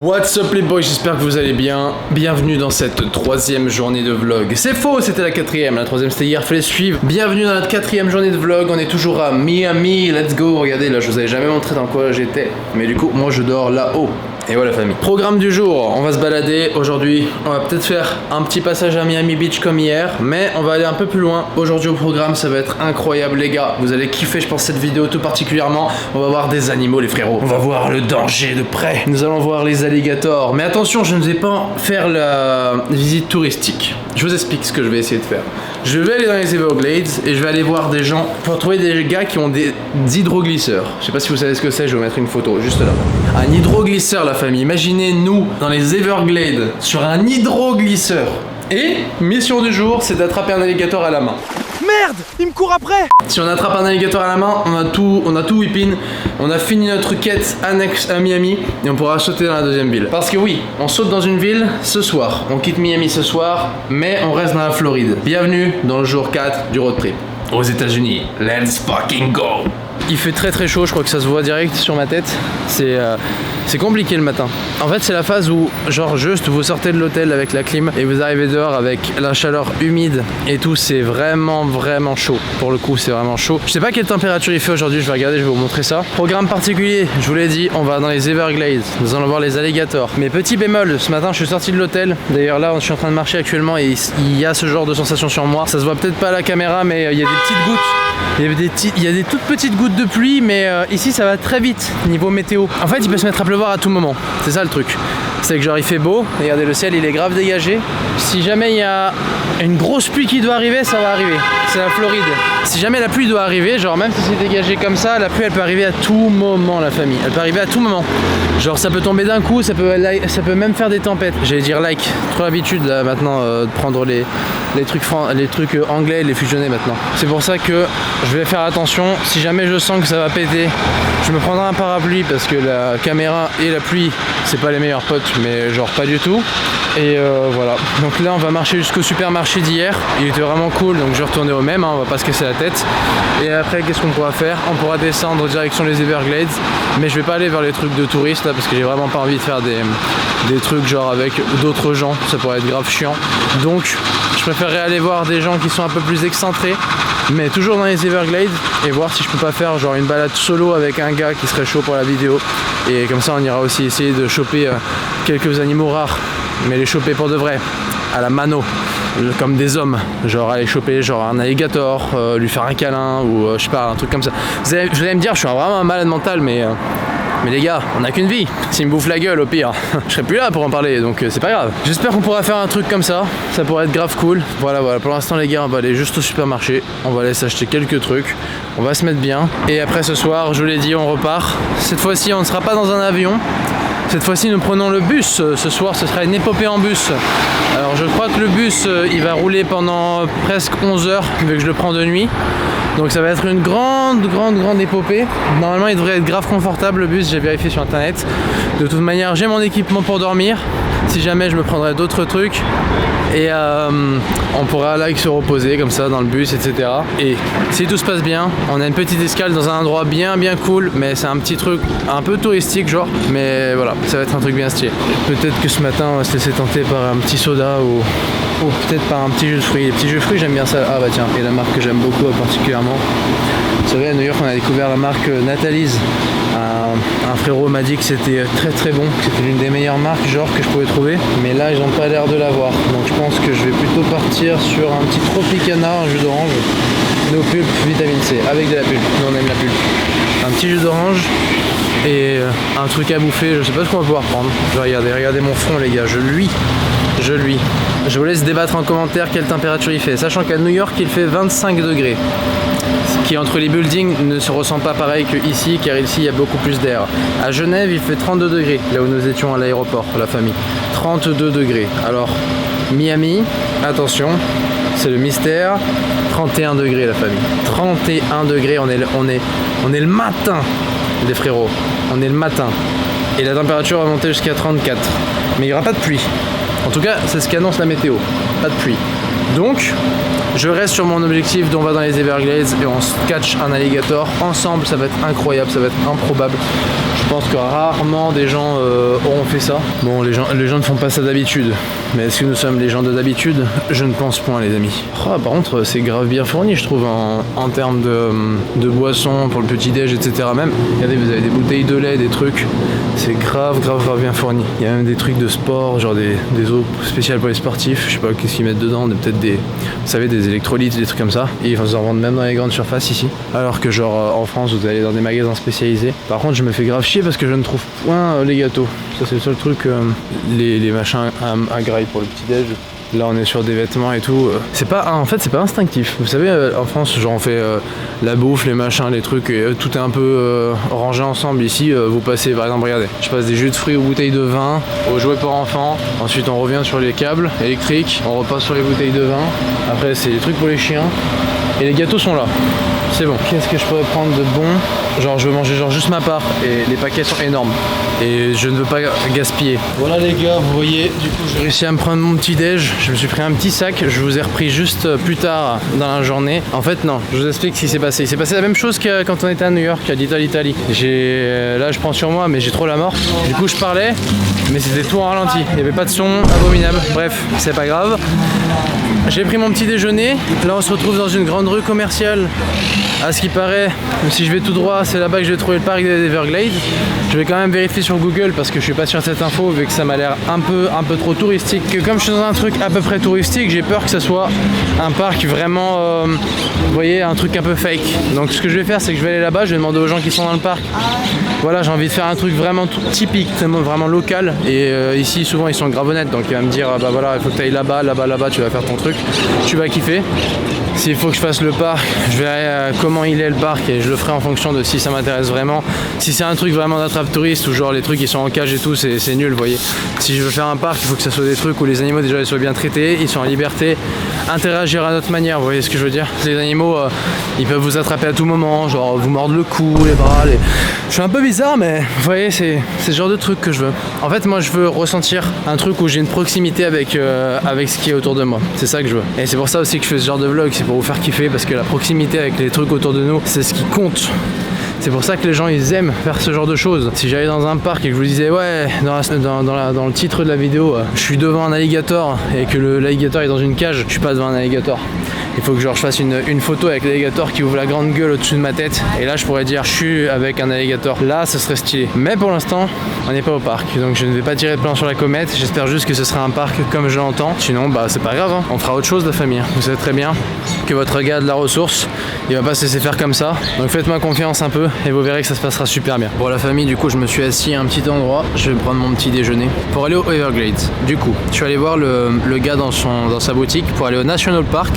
What's up les boys, j'espère que vous allez bien. Bienvenue dans cette troisième journée de vlog. C'est faux, c'était la quatrième, la troisième c'était hier, fallait suivre. Bienvenue dans notre quatrième journée de vlog, on est toujours à Miami, let's go. Regardez là, je vous avais jamais montré dans quoi j'étais. Mais du coup, moi je dors là-haut. Et voilà famille. Programme du jour, on va se balader. Aujourd'hui, on va peut-être faire un petit passage à Miami Beach comme hier, mais on va aller un peu plus loin. Aujourd'hui au programme, ça va être incroyable les gars. Vous allez kiffer je pense cette vidéo tout particulièrement. On va voir des animaux les frérots. On va voir le danger de près. Nous allons voir les alligators. Mais attention, je ne vais pas faire la visite touristique. Je vous explique ce que je vais essayer de faire. Je vais aller dans les Everglades et je vais aller voir des gens pour trouver des gars qui ont des hydroglisseurs. Je sais pas si vous savez ce que c'est, je vais vous mettre une photo juste là. Un hydroglisseur la famille. Imaginez nous dans les Everglades sur un hydroglisseur. Et mission du jour, c'est d'attraper un alligator à la main. Merde, il me court après. Si on attrape un alligator à la main, on a tout whippin. On a fini notre quête annexe à Miami et on pourra sauter dans la deuxième ville. Parce que oui, on saute dans une ville ce soir. On quitte Miami ce soir, mais on reste dans la Floride. Bienvenue dans le jour 4 du road trip. Aux États-Unis, let's fucking go! Il fait très chaud, je crois que ça se voit direct sur ma tête. C'est compliqué le matin. En fait, c'est la phase où, genre, juste vous sortez de l'hôtel avec la clim et vous arrivez dehors avec la chaleur humide et tout. C'est vraiment chaud. Pour le coup, c'est vraiment chaud. Je sais pas quelle température il fait aujourd'hui. Je vais regarder, je vais vous montrer ça. Programme particulier, je vous l'ai dit, on va dans les Everglades. Nous allons voir les alligators. Mais petit bémol, ce matin, je suis sorti de l'hôtel. D'ailleurs, là, je suis en train de marcher actuellement et il y a ce genre de sensation sur moi. Ça se voit peut-être pas à la caméra, mais il y a des petites gouttes. Il y a des toutes petites gouttes de pluie, mais ici ça va très vite niveau météo. En fait, il peut se mettre à pleuvoir à tout moment. C'est ça le truc. C'est que genre il fait beau, regardez le ciel il est grave dégagé. Si jamais il y a une grosse pluie qui doit arriver, ça va arriver. C'est la Floride. Si jamais la pluie doit arriver, genre même si c'est dégagé comme ça, la pluie elle peut arriver à tout moment la famille. Elle peut arriver à tout moment. Genre ça peut tomber d'un coup, ça peut même faire des tempêtes. J'allais dire trop l'habitude là maintenant de prendre les trucs anglais et les fusionner maintenant. C'est pour ça que je vais faire attention. Si jamais je sens que ça va péter, je me prendrai un parapluie parce que la caméra et la pluie c'est pas les meilleurs potes, mais genre pas du tout. Et voilà. Donc là on va marcher jusqu'au supermarché d'hier. Il était vraiment cool, donc je vais retourner au même, hein, on va pas se casser la tête. Et après qu'est-ce qu'on pourra faire? On pourra descendre direction les Everglades. Mais je vais pas aller vers les trucs de touristes là parce que j'ai vraiment pas envie de faire des trucs genre avec d'autres gens, ça pourrait être grave chiant. Donc je préférerais aller voir des gens qui sont un peu plus excentrés, mais toujours dans les Everglades, et voir si je peux pas faire genre une balade solo avec un gars qui serait chaud pour la vidéo. Et comme ça on ira aussi essayer de choper quelques animaux rares, mais les choper pour de vrai, à la mano, comme des hommes, genre aller choper genre un alligator, lui faire un câlin ou je sais pas, un truc comme ça. Vous allez me dire je suis vraiment un malade mental, mais les gars, on n'a qu'une vie. S'il me bouffe la gueule, au pire, je serai plus là pour en parler, donc c'est pas grave. J'espère qu'on pourra faire un truc comme ça. Ça pourrait être grave cool. Voilà. Pour l'instant, les gars, on va aller juste au supermarché. On va aller s'acheter quelques trucs. On va se mettre bien. Et après ce soir, je vous l'ai dit, on repart. Cette fois-ci, on ne sera pas dans un avion. Cette fois-ci, nous prenons le bus. Ce soir, ce sera une épopée en bus. Alors, je crois que le bus, il va rouler pendant presque 11 heures, vu que je le prends de nuit. Donc ça va être une grande épopée. Normalement il devrait être grave confortable le bus, j'ai vérifié sur internet. De toute manière j'ai mon équipement pour dormir. Si jamais je me prendrai d'autres trucs. Et on pourra là se reposer comme ça dans le bus, etc. Et si tout se passe bien, on a une petite escale dans un endroit bien cool. Mais c'est un petit truc un peu touristique genre. Mais voilà, ça va être un truc bien stylé. Peut-être que ce matin on va se laisser tenter par un petit soda ou peut-être par un petit jus de fruits. Les petits jus de fruits j'aime bien ça. Ah bah tiens, et la marque que j'aime beaucoup particulièrement. Vous savez à New York on a découvert la marque Nathalie's. Un frérot m'a dit que c'était très bon, que c'était l'une des meilleures marques genre que je pouvais trouver. Mais là ils n'ont pas l'air de l'avoir. Donc je pense que je vais plutôt partir sur un petit Tropicana, un jus d'orange. Nos pulpes vitamine C, avec de la pulpe. Nous on aime la pulpe. Un petit jus d'orange et un truc à bouffer, je sais pas ce qu'on va pouvoir prendre. Regardez mon front les gars, je luis. Je vous laisse débattre en commentaire quelle température il fait. Sachant qu'à New York il fait 25 degrés. Ce qui entre les buildings ne se ressent pas pareil qu'ici, car ici il y a beaucoup plus d'air. À Genève il fait 32 degrés, là où nous étions à l'aéroport, la famille. 32 degrés. Alors Miami, attention, c'est le mystère. 31 degrés la famille. 31 degrés, on est le matin les frérots. On est le matin. Et la température va monter jusqu'à 34. Mais il n'y aura pas de pluie. En tout cas, c'est ce qu'annonce la météo. Pas de pluie. Donc, Je reste sur mon objectif d'on va dans les Everglades et on se catch un alligator ensemble, ça va être incroyable, ça va être improbable. Je pense que rarement des gens auront fait ça. Bon, les gens ne font pas ça d'habitude, mais est-ce que nous sommes les gens de d'habitude? Je ne pense point, les amis. Oh, par contre, c'est grave bien fourni, je trouve, en termes de boissons pour le petit-déj, etc. Même, regardez, vous avez des bouteilles de lait, des trucs, c'est grave bien fourni. Il y a même des trucs de sport, genre des eaux spéciales pour les sportifs, je sais pas qu'est-ce qu'ils mettent dedans, peut-être vous savez, des électrolytes, des trucs comme ça. Et ils en vendent même dans les grandes surfaces ici. Alors que genre en France, vous allez dans des magasins spécialisés. Par contre, je me fais grave chier parce que je ne trouve point les gâteaux. Ça, c'est le seul truc, les machins à graille pour le petit-déj. Là on est sur des vêtements et tout. C'est pas, en fait c'est pas instinctif. Vous savez, en France, genre on fait la bouffe, les machins, les trucs, et tout est un peu rangé ensemble. Ici, vous passez, par exemple, regardez, je passe des jus de fruits aux bouteilles de vin, aux jouets pour enfants. Ensuite on revient sur les câbles électriques, on repasse sur les bouteilles de vin. Après c'est les trucs pour les chiens. Et les gâteaux sont là. C'est bon. Qu'est-ce que je pourrais prendre de bon? Genre je veux manger genre juste ma part et les paquets sont énormes et je ne veux pas gaspiller. Voilà les gars, vous voyez, du coup j'ai réussi à me prendre mon petit déj. Je me suis pris un petit sac, je vous ai repris juste plus tard dans la journée. En fait non, je vous explique ce qui s'est passé. Il s'est passé la même chose que quand on était à New York, à Little Italy. Là je prends sur moi mais j'ai trop la mort. Du coup je parlais mais c'était tout en ralenti. Il n'y avait pas de son, abominable. Bref, c'est pas grave. J'ai pris mon petit déjeuner. Là on se retrouve dans une grande rue commerciale. À ce qui paraît, si je vais tout droit, c'est là-bas que je vais trouver le parc des Everglades. Je vais quand même vérifier sur Google parce que je suis pas sûr de cette info vu que ça m'a l'air un peu trop touristique. Que comme je suis dans un truc à peu près touristique, j'ai peur que ça soit un parc vraiment, vous voyez, un truc un peu fake. Donc ce que je vais faire, c'est que je vais aller là-bas, je vais demander aux gens qui sont dans le parc. Voilà, j'ai envie de faire un truc vraiment typique, vraiment local. Et ici, souvent, ils sont grave honnêtes. Donc il va me dire, bah voilà, il faut que tu ailles là-bas, tu vas faire ton truc. Tu vas kiffer. S'il faut que je fasse le parc, je verrai comment il est le parc et je le ferai en fonction de si ça m'intéresse vraiment. Si c'est un truc vraiment d'attrape touriste ou genre les trucs qui sont en cage et tout, c'est nul, vous voyez. Si je veux faire un parc, il faut que ça soit des trucs où les animaux déjà ils soient bien traités, ils sont en liberté, interagir à notre manière, vous voyez ce que je veux dire. Les animaux, ils peuvent vous attraper à tout moment, genre vous mordre le cou, les bras, Je suis un peu bizarre, mais vous voyez, c'est ce genre de truc que je veux. En fait, moi je veux ressentir un truc où j'ai une proximité avec ce qui est autour de moi. C'est ça que je veux. Et c'est pour ça aussi que je fais ce genre de vlog, c'est pour vous faire kiffer parce que la proximité avec les trucs autour de nous, c'est ce qui compte. C'est pour ça que les gens ils aiment faire ce genre de choses. Si j'allais dans un parc et que je vous disais ouais, dans le titre de la vidéo, je suis devant un alligator et que l'alligator est dans une cage, je suis pas devant un alligator. Il faut que genre, je fasse une photo avec l'alligator qui ouvre la grande gueule au-dessus de ma tête et là je pourrais dire je suis avec un alligator. Là ce serait stylé. Mais pour l'instant on n'est pas au parc donc je ne vais pas tirer de plan sur la comète. J'espère juste que ce sera un parc comme je l'entends. Sinon bah c'est pas grave, hein. On fera autre chose la famille. Vous savez très bien que votre gars a de la ressource, il va pas se laisser faire comme ça. Donc faites-moi confiance un peu et vous verrez que ça se passera super bien. Bon la famille, du coup je me suis assis à un petit endroit. Je vais prendre mon petit déjeuner pour aller au Everglades. Du coup je suis allé voir le gars dans sa boutique pour aller au National Park.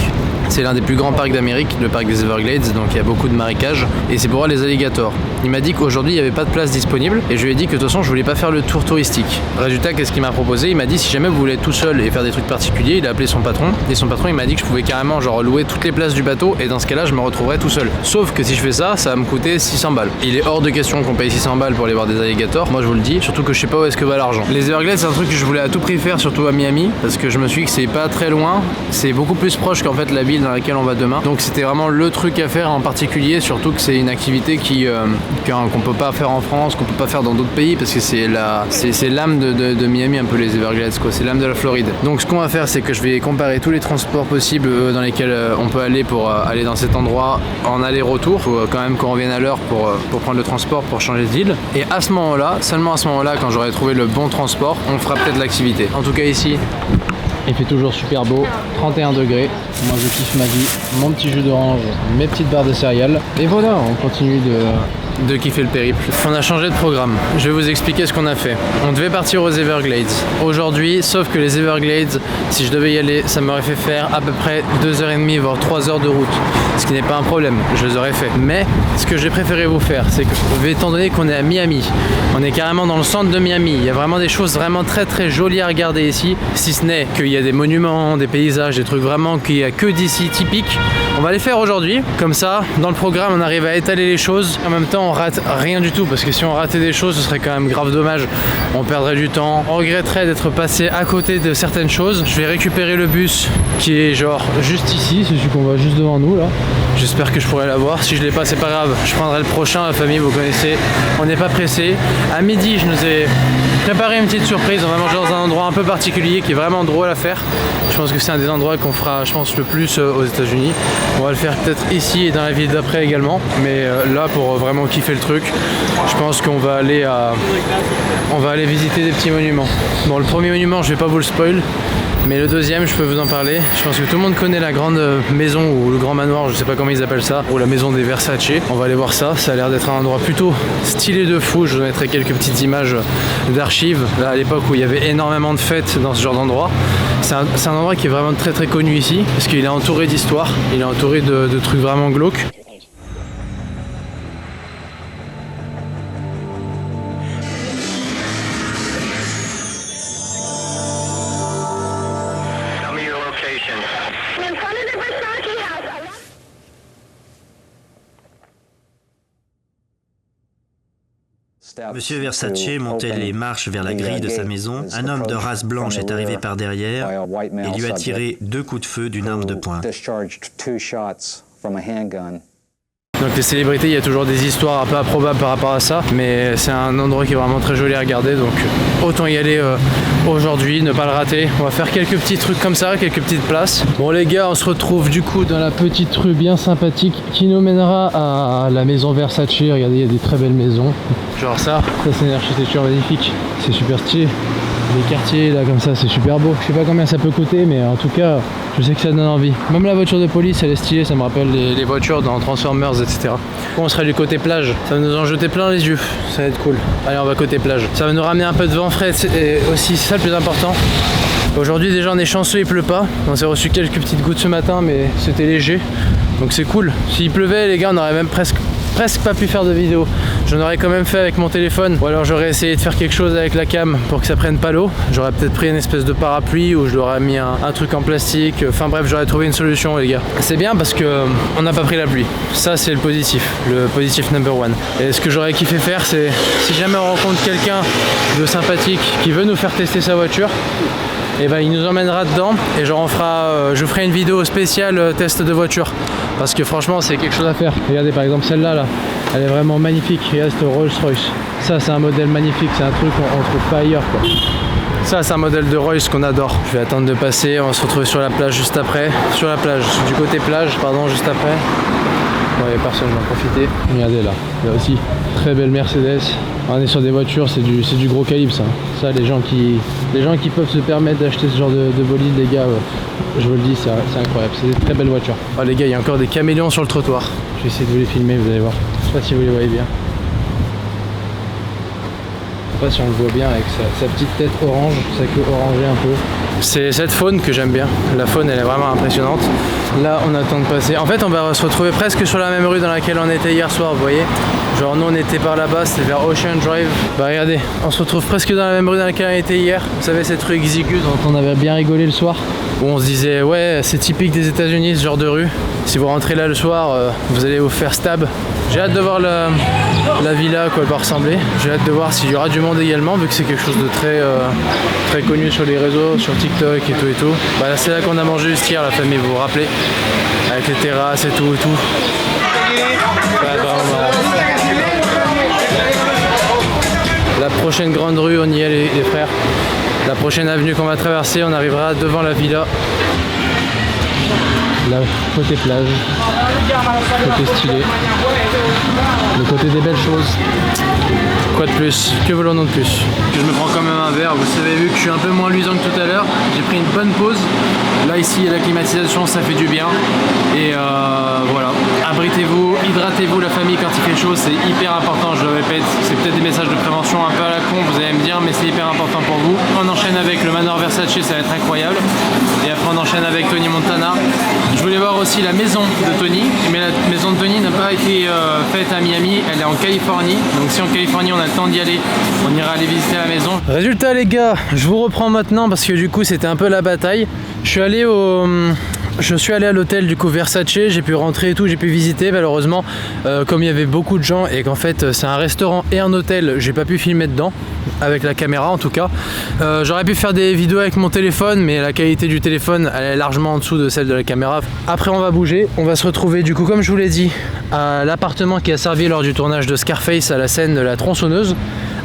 C'est l'un des plus grands parcs d'Amérique, le parc des Everglades, donc il y a beaucoup de marécages et c'est pour voir les alligators. Il m'a dit qu'aujourd'hui il n'y avait pas de place disponible et je lui ai dit que de toute façon je voulais pas faire le tour touristique. Résultat, qu'est-ce qu'il m'a proposé? Il m'a dit si jamais vous voulez être tout seul et faire des trucs particuliers, il a appelé son patron et son patron il m'a dit que je pouvais carrément genre louer toutes les places du bateau et dans ce cas-là je me retrouverais tout seul. Sauf que si je fais ça, ça va me coûter 600 balles. Il est hors de question qu'on paye 600 balles pour aller voir des alligators, moi je vous le dis, surtout que je sais pas où est-ce que va l'argent. Les Everglades c'est un truc que je voulais à tout prix faire, surtout à Miami, parce que je me suis dit que c'est pas très loin, c'est beaucoup plus proche qu'en fait la ville dans laquelle on va demain. Donc c'était vraiment le truc à faire en particulier, surtout que c'est une activité qu'on peut pas faire en France, qu'on peut pas faire dans d'autres pays parce que c'est l'âme de Miami un peu les Everglades quoi, c'est l'âme de la Floride. Donc ce qu'on va faire c'est que je vais comparer tous les transports possibles dans lesquels on peut aller pour aller dans cet endroit en aller-retour. Faut quand même qu'on revienne à l'heure pour prendre le transport pour changer de ville. Et à ce moment-là, seulement à ce moment-là, quand j'aurai trouvé le bon transport, on fera peut-être l'activité. En tout cas ici, il fait toujours super beau, 31 degrés. Moi je kiffe ma vie, mon petit jus d'orange, mes petites barres de céréales. Et voilà, on continue de kiffer le périple. On a changé de programme. Je vais vous expliquer ce qu'on a fait. On devait partir aux Everglades aujourd'hui, sauf que les Everglades, si je devais y aller, ça m'aurait fait faire à peu près 2h30 voire 3 heures de route. Ce qui n'est pas un problème, je les aurais fait. Mais ce que j'ai préféré vous faire, c'est que étant donné qu'on est à Miami, on est carrément dans le centre de Miami, il y a vraiment des choses vraiment très très jolies à regarder ici, si ce n'est qu'il y a des monuments, des paysages, des trucs vraiment qu'il n'y a que d'ici typiques. On va les faire aujourd'hui, comme ça, dans le programme on arrive à étaler les choses. En même temps on rate rien du tout, parce que si on ratait des choses, ce serait quand même grave dommage. On perdrait du temps, on regretterait d'être passé à côté de certaines choses. Je vais récupérer le bus qui est genre juste ici, c'est celui qu'on voit juste devant nous là. J'espère que je pourrai l'avoir. Si je l'ai pas, c'est pas grave. Je prendrai le prochain, la famille, vous connaissez. On n'est pas pressé. À midi, je nous ai préparé une petite surprise. On va manger dans un endroit un peu particulier qui est vraiment drôle à faire. Je pense que c'est un des endroits qu'on fera, je pense, le plus aux États-Unis. On va le faire peut-être ici et dans la ville d'après également. Mais là, pour vraiment kiffer le truc, je pense qu'on va aller visiter des petits monuments. Bon, le premier monument, je vais pas vous le spoil. Mais le deuxième, je peux vous en parler. Je pense que tout le monde connaît la grande maison ou le grand manoir, je sais pas comment ils appellent ça, ou la maison des Versace. On va aller voir ça. Ça a l'air d'être un endroit plutôt stylé de fou. Je vous mettrai quelques petites images d'archives. Là, à l'époque où il y avait énormément de fêtes dans ce genre d'endroit. C'est un endroit qui est vraiment très très connu ici, parce qu'il est entouré d'histoire. Il est entouré de trucs vraiment glauques. Monsieur Versace montait les marches vers la grille de sa maison. Un homme de race blanche est arrivé par derrière et lui a tiré 2 coups de feu d'une arme de poing. Donc les célébrités, il y a toujours des histoires un peu improbables par rapport à ça, mais c'est un endroit qui est vraiment très joli à regarder, donc autant y aller aujourd'hui, ne pas le rater. On va faire quelques petits trucs comme ça, quelques petites places. Bon les gars, on se retrouve du coup dans la petite rue bien sympathique qui nous mènera à la maison Versace. Regardez, il y a des très belles maisons. Genre ça c'est une architecture magnifique, c'est super stylé. Les quartiers là comme ça, c'est super beau. Je sais pas combien ça peut coûter, mais en tout cas je sais que ça donne envie. Même la voiture de police elle est stylée, ça me rappelle les voitures dans Transformers, etc. On sera du côté plage, ça va nous en jeter plein les yeux, ça va être cool. Allez, on va côté plage, ça va nous ramener un peu de vent frais et aussi, c'est ça le plus important. Aujourd'hui déjà on est chanceux, il pleut pas. On s'est reçu quelques petites gouttes ce matin, mais c'était léger, donc c'est cool. S'il pleuvait les gars, on aurait même presque pas pu faire de vidéo. J'en aurais quand même fait avec mon téléphone, ou alors j'aurais essayé de faire quelque chose avec la cam pour que ça prenne pas l'eau. J'aurais peut-être pris une espèce de parapluie ou je leur ai mis un truc en plastique. Enfin bref, j'aurais trouvé une solution les gars. C'est bien parce que on n'a pas pris la pluie. Ça c'est le positif number one. Et ce que j'aurais kiffé faire, c'est si jamais on rencontre quelqu'un de sympathique qui veut nous faire tester sa voiture, et ben il nous emmènera dedans et genre je ferai une vidéo spéciale test de voiture, parce que franchement c'est quelque chose à faire. Regardez par exemple celle-là là, elle est vraiment magnifique. Regarde cette Rolls Royce, ça c'est un modèle magnifique, c'est un truc qu'on trouve pas ailleurs quoi. Ça c'est un modèle de Royce qu'on adore. Je vais attendre de passer, on va se retrouver sur la plage juste après. Sur la plage, du côté plage pardon, juste après. Bon, il n'y a personne, je vais en profiter. Regardez là, là aussi, très belle Mercedes. On est sur des voitures, c'est du gros calibre ça. Ça, les gens qui peuvent se permettre d'acheter ce genre de bolide, les gars, je vous le dis, c'est incroyable. C'est des très belles voitures. Oh les gars, il y a encore des caméléons sur le trottoir. Je vais essayer de vous les filmer, vous allez voir. Je sais pas si vous les voyez bien. Je sais pas si on le voit bien avec sa petite tête orange, sa queue orangée un peu. C'est cette faune que j'aime bien. La faune, elle est vraiment impressionnante. Là, on attend de passer. En fait, on va se retrouver presque sur la même rue dans laquelle on était hier soir, vous voyez. Genre, nous, on était par là-bas, c'était vers Ocean Drive. Bah, regardez, on se retrouve presque dans la même rue dans laquelle on était hier. Vous savez, cette rue exiguë dont on avait bien rigolé le soir. Où on se disait, ouais, c'est typique des États-Unis, ce genre de rue. Si vous rentrez là le soir, vous allez vous faire stab. J'ai hâte de voir la villa, quoi elle va ressembler. J'ai hâte de voir s'il y aura du monde également, vu que c'est quelque chose de très connu sur les réseaux, sur TikTok et tout et tout. Bah, c'est là qu'on a mangé juste hier, la famille, vous vous rappelez, avec les terrasses et tout et tout. Ouais, vraiment marrant. La prochaine grande rue, on y est les frères. La prochaine avenue qu'on va traverser, on arrivera devant la villa. Là, côté plage, côté stylé, le côté des belles choses. Quoi de plus? Que voulons-nous de plus? Je me prends quand même un verre, vous avez vu que je suis un peu moins luisant que tout à l'heure. J'ai pris une bonne pause. Là ici, la climatisation, ça fait du bien. Et voilà, abritez-vous, hydratez-vous la famille quand il fait chaud, c'est hyper important, je le répète. C'est peut-être des messages de prévention un peu à la con, vous allez me dire, mais c'est hyper important pour vous. On enchaîne avec le manoir Versace, ça va être incroyable. Et après on enchaîne avec Tony Montana. Je voulais voir aussi la maison de Tony, mais la maison de Tony n'a pas été faite à Miami, elle est en Californie. Donc si en Californie on a le temps d'y aller, on ira aller visiter la maison. Résultat les gars, je vous reprends maintenant parce que du coup c'était un peu la bataille. Je suis allé au je suis allé à l'hôtel du coup Versace, j'ai pu rentrer et tout, j'ai pu visiter. Malheureusement, comme il y avait beaucoup de gens et qu'en fait c'est un restaurant et un hôtel, j'ai pas pu filmer dedans, avec la caméra en tout cas. J'aurais pu faire des vidéos avec mon téléphone, mais la qualité du téléphone elle est largement en dessous de celle de la caméra. Après on va bouger, on va se retrouver du coup comme je vous l'ai dit à l'appartement qui a servi lors du tournage de Scarface à la scène de la tronçonneuse.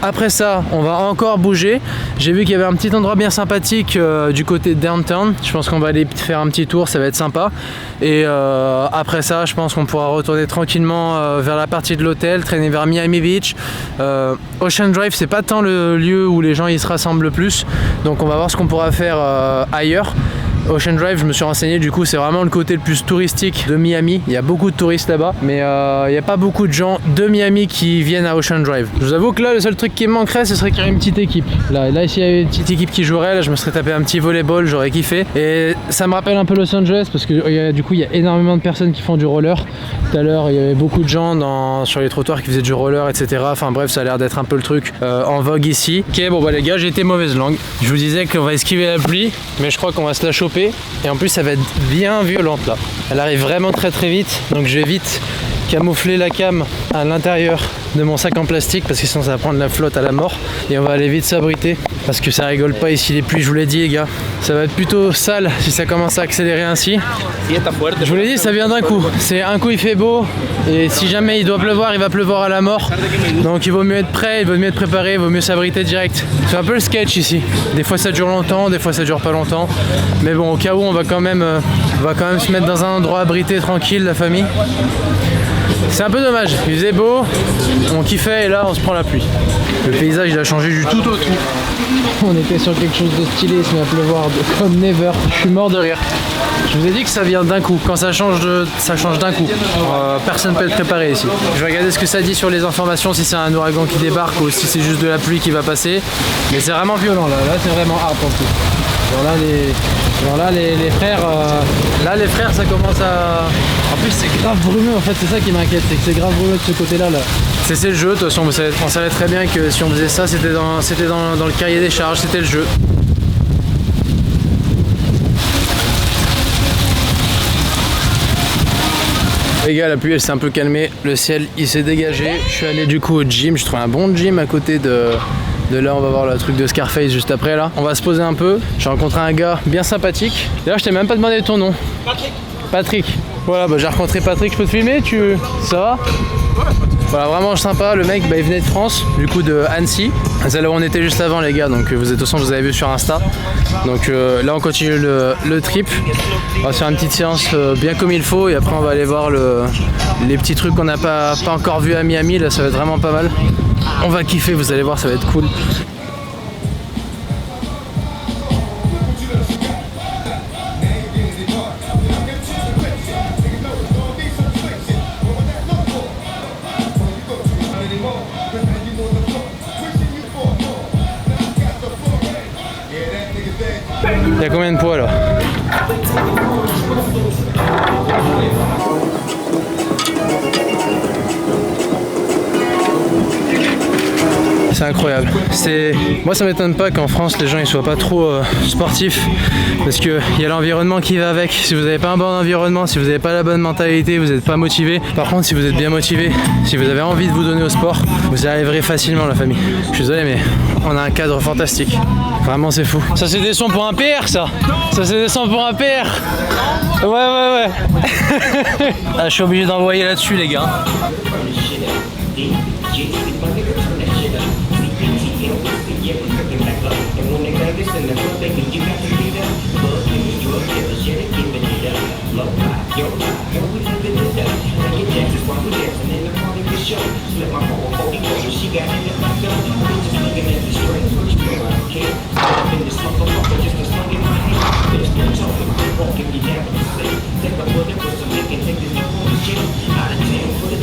Après ça, on va encore bouger. J'ai vu qu'il y avait un petit endroit bien sympathique du côté de downtown. Je pense qu'on va aller faire un petit tour, ça va être sympa. Et après ça, je pense qu'on pourra retourner tranquillement vers la partie de l'hôtel, traîner vers Miami Beach. Ocean Drive, c'est pas tant le lieu où les gens ils se rassemblent le plus. Donc on va voir ce qu'on pourra faire ailleurs. Ocean Drive, je me suis renseigné, du coup c'est vraiment le côté le plus touristique de Miami. Il y a beaucoup de touristes là-bas, mais il n'y a pas beaucoup de gens de Miami qui viennent à Ocean Drive. Je vous avoue que là, le seul truc qui me manquerait, ce serait qu'il y ait une petite équipe. Là s'il y avait une petite équipe qui jouerait, là je me serais tapé un petit volleyball, j'aurais kiffé. Et ça me rappelle un peu Los Angeles parce que du coup il y a énormément de personnes qui font du roller. Tout à l'heure, il y avait beaucoup de gens sur les trottoirs qui faisaient du roller, etc. Enfin bref, ça a l'air d'être un peu le truc en vogue ici. Ok, bon bah les gars, j'ai été mauvaise langue. Je vous disais qu'on va esquiver la pluie, mais je crois qu'on va se la choper. Et en plus ça va être bien violente là. Elle arrive vraiment très vite, donc je vais vite camoufler la cam à l'intérieur de mon sac en plastique parce que sinon ça va prendre la flotte à la mort. Et on va aller vite s'abriter parce que ça rigole pas ici les pluies, je vous l'ai dit les gars. Ça va être plutôt sale si ça commence à accélérer ainsi. Je vous l'ai dit, ça vient d'un coup. C'est un coup il fait beau et si jamais il doit pleuvoir, il va pleuvoir à la mort. Donc il vaut mieux être prêt, il vaut mieux être préparé, il vaut mieux s'abriter direct. C'est un peu le sketch ici. Des fois ça dure longtemps, des fois ça dure pas longtemps. Mais bon, au cas où on va quand même se mettre dans un endroit abrité tranquille, la famille. C'est un peu dommage, il faisait beau, on kiffait et là on se prend la pluie. Le paysage il a changé du tout au tout. On était sur quelque chose de stylé, il se met à pleuvoir comme never. Je suis mort de rire. Je vous ai dit que ça vient d'un coup, quand ça change d'un coup. Personne ne peut être préparé ici. Je vais regarder ce que ça dit sur les informations, si c'est un ouragan qui débarque ou si c'est juste de la pluie qui va passer. Mais c'est vraiment violent là c'est vraiment hard pour le coup. Genre là les frères, les frères ça commence à... En plus c'est grave brumeux en fait, c'est ça qui m'inquiète, c'est que c'est grave brumeux de ce côté là. C'est le jeu, de toute façon on savait très bien que si on faisait ça c'était dans le cahier des charges, c'était le jeu. Les gars, la pluie elle s'est un peu calmée, le ciel il s'est dégagé. Je suis allé du coup au gym, je trouve un bon gym à côté de là. On va voir le truc de Scarface juste après là. On va se poser un peu. J'ai rencontré un gars bien sympathique. D'ailleurs je t'ai même pas demandé ton nom. Patrick. Voilà, bah, j'ai rencontré Patrick, je peux te filmer, ça va? Voilà, vraiment sympa, le mec il venait de France, du coup de Annecy. C'est là où on était juste avant les gars, donc de toute façon vous avez vu sur Insta. Donc là on continue le trip. On va faire une petite séance bien comme il faut et après on va aller voir les petits trucs qu'on n'a pas encore vu à Miami. Là ça va être vraiment pas mal. On va kiffer, vous allez voir, ça va être cool. Il y a combien de poids là? C'est incroyable. Moi ça m'étonne pas qu'en France les gens ils soient pas trop sportifs parce que il y a l'environnement qui va avec. Si vous n'avez pas un bon environnement, si vous n'avez pas la bonne mentalité, vous n'êtes pas motivé. Par contre si vous êtes bien motivé, si vous avez envie de vous donner au sport, vous y arriverez facilement la famille. Je suis désolé mais on a un cadre fantastique. Vraiment c'est fou. Ça c'est des sons pour un PR ça. Ça c'est des sons pour un PR. Ouais. Ah, je suis obligé d'envoyer là-dessus les gars.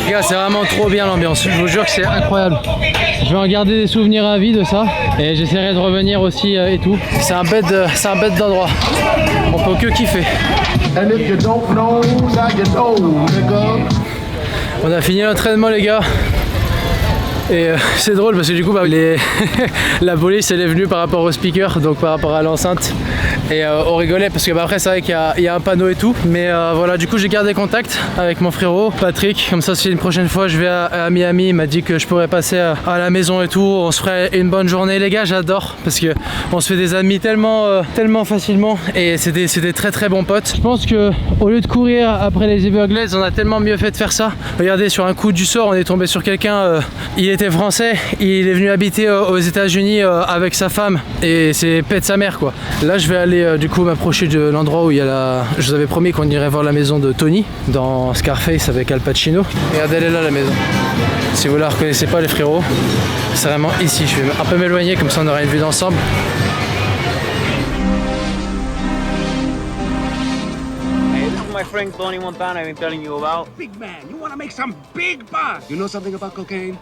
Les gars, c'est vraiment trop bien l'ambiance, je vous jure que c'est incroyable. Je vais en garder des souvenirs à vie de ça et j'essaierai de revenir aussi et tout. C'est un bête d'endroit, on peut que kiffer. On a fini l'entraînement les gars. Et c'est drôle parce que du coup la police elle est venue par rapport au speaker, donc par rapport à l'enceinte. Et on rigolait parce que après c'est vrai qu'il y a un panneau et tout. Mais voilà, du coup j'ai gardé contact avec mon frérot Patrick. Comme ça si une prochaine fois je vais à Miami, il m'a dit que je pourrais passer à la maison et tout. On se ferait une bonne journée. Les gars, j'adore parce que on se fait des amis tellement facilement. Et c'est des très bons potes. Je pense que au lieu de courir après les Everglades, on a tellement mieux fait de faire ça. Regardez, sur un coup du sort, on est tombé sur quelqu'un, il était français, il est venu habiter aux États-Unis avec sa femme et c'est pète sa mère quoi. Là je vais aller du coup m'approcher de l'endroit où il y a je vous avais promis qu'on irait voir la maison de Tony dans Scarface avec Al Pacino. Regardez, elle est là la maison. Si vous la reconnaissez pas les frérots, c'est vraiment ici. Je vais un peu m'éloigner comme ça on aura une vue d'ensemble. My friend Tony Montana I've been telling you about. Big man, you want to make some big bucks. You know something about cocaine?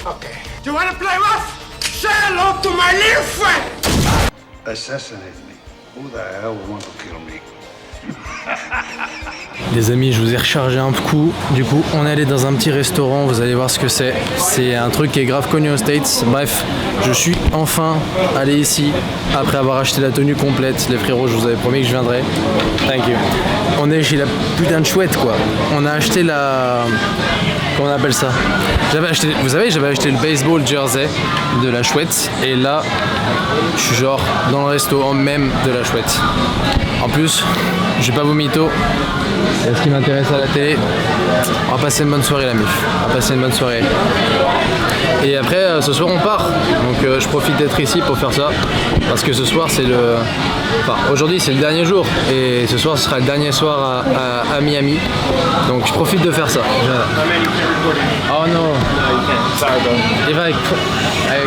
Okay. Do you want to play rough? Say hello to my little friend! Assassinate me. Who the hell would want to kill me? Les amis, je vous ai rechargé un coup. Du coup, on est allé dans un petit restaurant. Vous allez voir ce que c'est. C'est un truc qui est grave connu aux States. Bref, je suis enfin allé ici après avoir acheté la tenue complète. Les frérots, je vous avais promis que je viendrais. Thank you. On est chez la putain de chouette quoi. On a acheté la... Comment on appelle ça? Vous savez, j'avais acheté le baseball jersey de la chouette. Et là, je suis genre dans le restaurant même de la chouette. En plus, je vais pas vous mytho. Et ce qui m'intéresse à la télé, on va passer une bonne soirée la mif. On va passer une bonne soirée. Et après, ce soir on part. Donc je profite d'être ici pour faire ça. Parce que ce soir c'est le... Enfin, aujourd'hui c'est le dernier jour. Et ce soir ce sera le dernier soir à Miami. Donc je profite de faire ça. Oh non. Sorry, bro. If I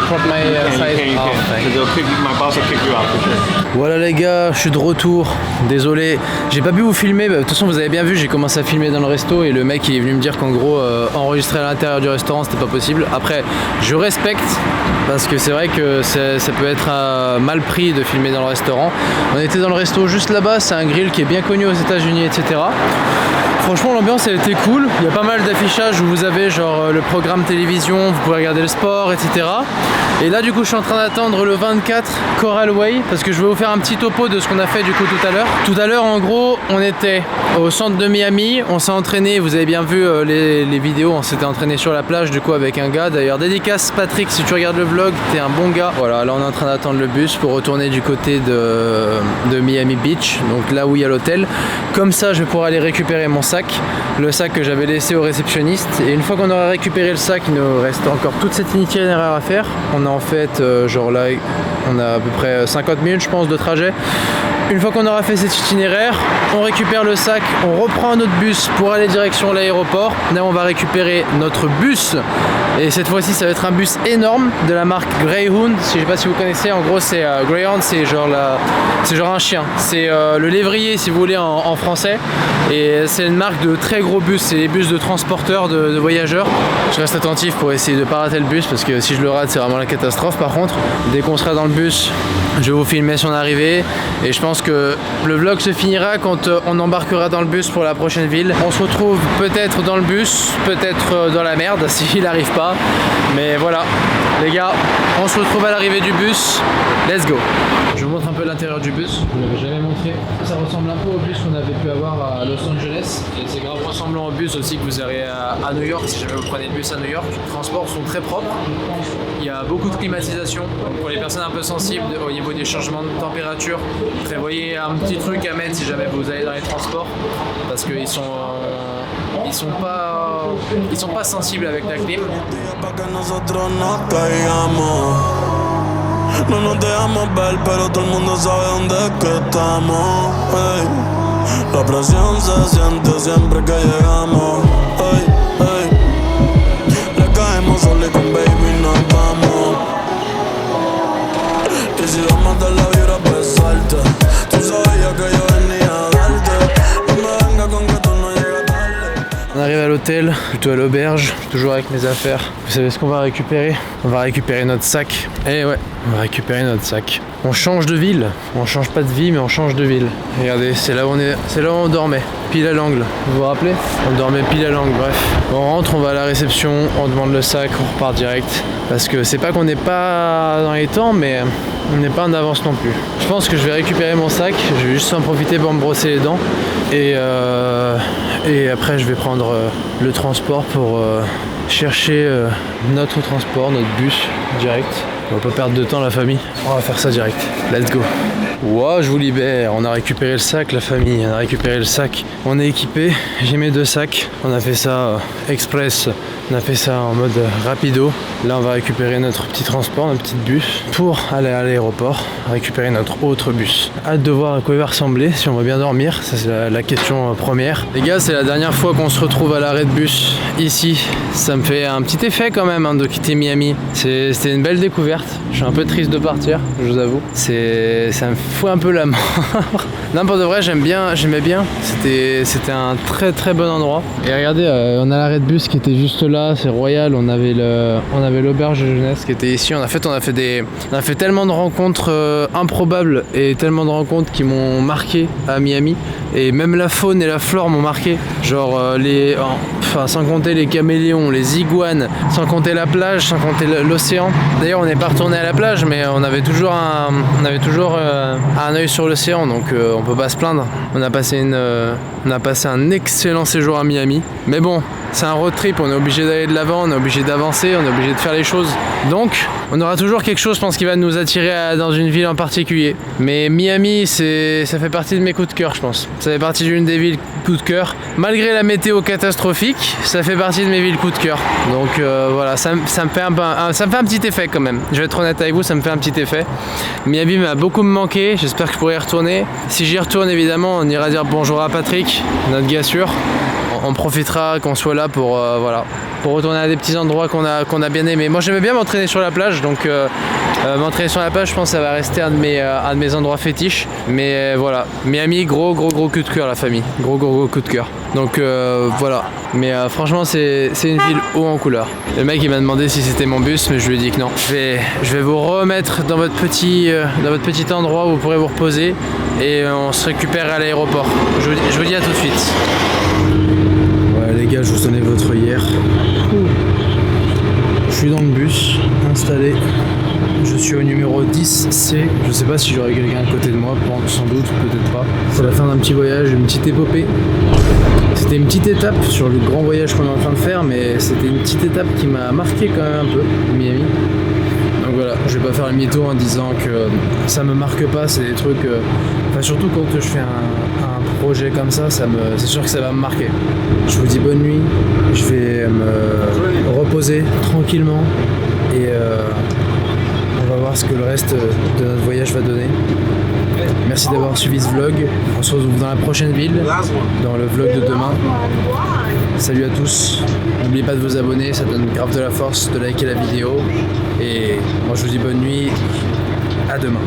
crop my size off. Voilà les gars, je suis de retour. Désolé, j'ai pas pu vous filmer. De toute façon vous avez bien vu, j'ai commencé à filmer dans le resto et le mec il est venu me dire qu'en gros enregistrer à l'intérieur du restaurant c'était pas possible. Après je respecte parce que c'est vrai que ça peut être mal pris de filmer dans le restaurant. On était dans le resto juste là-bas, c'est un grill qui est bien connu aux États-Unis, etc. Franchement l'ambiance elle était cool, il y a pas mal d'affichages où vous avez genre le programme télévision, vous pouvez regarder le sport, etc. Et là du coup je suis en train d'attendre le 24 Coral Way parce que je vais vous faire un petit topo de ce qu'on a fait du coup tout à l'heure. Tout à l'heure en gros on était au centre de Miami, on s'est entraîné, vous avez bien vu les vidéos, on s'était entraîné sur la plage du coup avec un gars. D'ailleurs dédicace Patrick, si tu regardes le vlog, t'es un bon gars. Voilà, là on est en train d'attendre le bus pour retourner du côté de Miami Beach, donc là où il y a l'hôtel. Comme ça je vais pouvoir aller récupérer mon sac, le sac que j'avais laissé au réceptionniste. Et une fois qu'on aura récupéré le sac, il nous reste encore toute cette itinéraire à faire. On a en fait genre là on a à peu près 50 minutes je pense de trajet. Une fois qu'on aura fait cet itinéraire, on récupère le sac, on reprend notre bus pour aller direction l'aéroport. Là on va récupérer notre bus et cette fois-ci ça va être un bus énorme de la marque Greyhound. Je sais pas si vous connaissez, en gros c'est Greyhound, c'est genre un chien. C'est le lévrier si vous voulez en français. Et c'est une marque de très gros bus, c'est les bus de transporteurs de voyageurs. Je reste attentif pour essayer de pas rater le bus parce que si je le rate c'est vraiment la catastrophe. Par contre, dès qu'on sera dans le bus, je vais vous filmer son arrivée et je pense que le vlog se finira quand on embarquera dans le bus pour la prochaine ville. On se retrouve peut-être dans le bus, peut-être dans la merde s'il n'arrive pas. Mais voilà, les gars, on se retrouve à l'arrivée du bus. Let's go. Je vous montre un peu l'intérieur du bus, je ne l'avais jamais montré. Ça ressemble un peu au bus qu'on avait pu avoir à Los Angeles. Et c'est grave ressemblant au bus aussi que vous aurez à New York si jamais vous prenez le bus à New York. Les transports sont très propres. Il y a beaucoup de climatisation. Donc pour les personnes un peu sensibles au niveau des changements de température, prévoyez un petit truc à mettre si jamais vous allez dans les transports. Parce qu'ils sont pas sensibles avec la clim. No nos dejamos ver, pero todo el mundo sabe dónde es que estamos. Hey. La presión se siente siempre que llegamos. Hey, hey. Le caemos solo y con baby nos vamos. Y si vamos a dar la vibra pues salte. Tú sabías que yo venía a darte. No me venga con que tú no llegas tarde. On arrive à l'hôtel. l'hôtel, plutôt à l'auberge, toujours avec mes affaires. Vous savez ce qu'on va récupérer? On va récupérer notre sac. Eh ouais, on va récupérer notre sac. On change de ville, on change pas de vie mais on change de ville. Regardez, c'est là où on dormait, pile à l'angle. Vous vous rappelez? On dormait pile à l'angle, bref. On rentre, on va à la réception, on demande le sac, on repart direct. Parce que c'est pas qu'on n'est pas dans les temps, mais on n'est pas en avance non plus. Je pense que je vais récupérer mon sac, je vais juste en profiter pour me brosser les dents. Et après je vais prendre le transport pour chercher notre transport, notre bus direct. On va pas perdre de temps la famille, on va faire ça direct. Let's go. Wow, je vous libère, on a récupéré le sac la famille, on a récupéré le sac. On est équipé, j'ai mes 2 sacs. On a fait ça express, on a fait ça en mode rapido. Là on va récupérer notre petit transport, notre petit bus pour aller à l'aéroport, récupérer notre autre bus. Hâte de voir à quoi il va ressembler, si on va bien dormir, ça c'est la question première. Les gars, c'est la dernière fois qu'on se retrouve à l'arrêt de bus ici. Ça me fait un petit effet quand même de quitter Miami. C'était une belle découverte. Je suis un peu triste de partir, je vous avoue. Ça me fout un peu la mort. Non, pour de vrai, j'aimais bien. C'était un très très bon endroit. Et regardez, on a l'arrêt de bus qui était juste là, c'est Royal. On avait l'auberge de jeunesse qui était ici. On a fait tellement de rencontres improbables et tellement de rencontres qui m'ont marqué à Miami. Et même la faune et la flore m'ont marqué. Genre sans compter les caméléons, les iguanes, sans compter la plage, sans compter l'océan. D'ailleurs, on n'est pas retourné à la plage, mais on avait toujours un œil sur l'océan, donc on peut pas se plaindre. On a passé un excellent séjour à Miami. Mais bon, c'est un road trip, on est obligé d'aller de l'avant, on est obligé d'avancer, on est obligé de faire les choses. Donc, on aura toujours quelque chose, je pense, qui va nous attirer dans une ville en particulier. Mais Miami, ça fait partie de mes coups de cœur, je pense. Ça fait partie d'une des villes coups de cœur. Malgré la météo catastrophique, ça fait partie de mes villes coups de cœur. Donc voilà, ça me fait un petit effet quand même. Je vais être honnête avec vous, ça me fait un petit effet. Miami m'a beaucoup manqué, j'espère que je pourrai y retourner. Si j'y retourne, évidemment, on ira dire bonjour à Patrick, notre gars sûr. On profitera qu'on soit là pour retourner à des petits endroits qu'on a bien aimés. Moi j'aimais bien m'entraîner sur la plage, donc m'entraîner sur la plage, je pense que ça va rester un de mes endroits fétiches. Mais voilà, Miami, gros coup de cœur la famille, gros coup de cœur. Donc voilà, mais franchement c'est une ville haut en couleur. Le mec il m'a demandé si c'était mon bus, mais je lui ai dit que non. Je vais vous remettre dans votre petit endroit où vous pourrez vous reposer et on se récupère à l'aéroport. Je vous dis à tout de suite. Ouais les gars, je vous donnais votre hier. Je suis dans le bus, installé. Je suis au numéro 10C. Je sais pas si j'aurai quelqu'un à côté de moi, sans doute, peut-être pas. C'est la fin d'un petit voyage, une petite épopée. C'était une petite étape sur le grand voyage qu'on est en train de faire, mais c'était une petite étape qui m'a marqué quand même un peu, Miami. Donc voilà, je vais pas faire le mytho en disant que ça me marque pas, c'est des trucs... surtout quand je fais un projet comme ça, c'est sûr que ça va me marquer. Je vous dis bonne nuit, je vais me reposer tranquillement et on va voir ce que le reste de notre voyage va donner. Merci d'avoir suivi ce vlog, on se retrouve dans la prochaine ville, dans le vlog de demain. Salut à tous, n'oubliez pas de vous abonner, ça donne grave de la force, de liker la vidéo. Et moi je vous dis bonne nuit, à demain.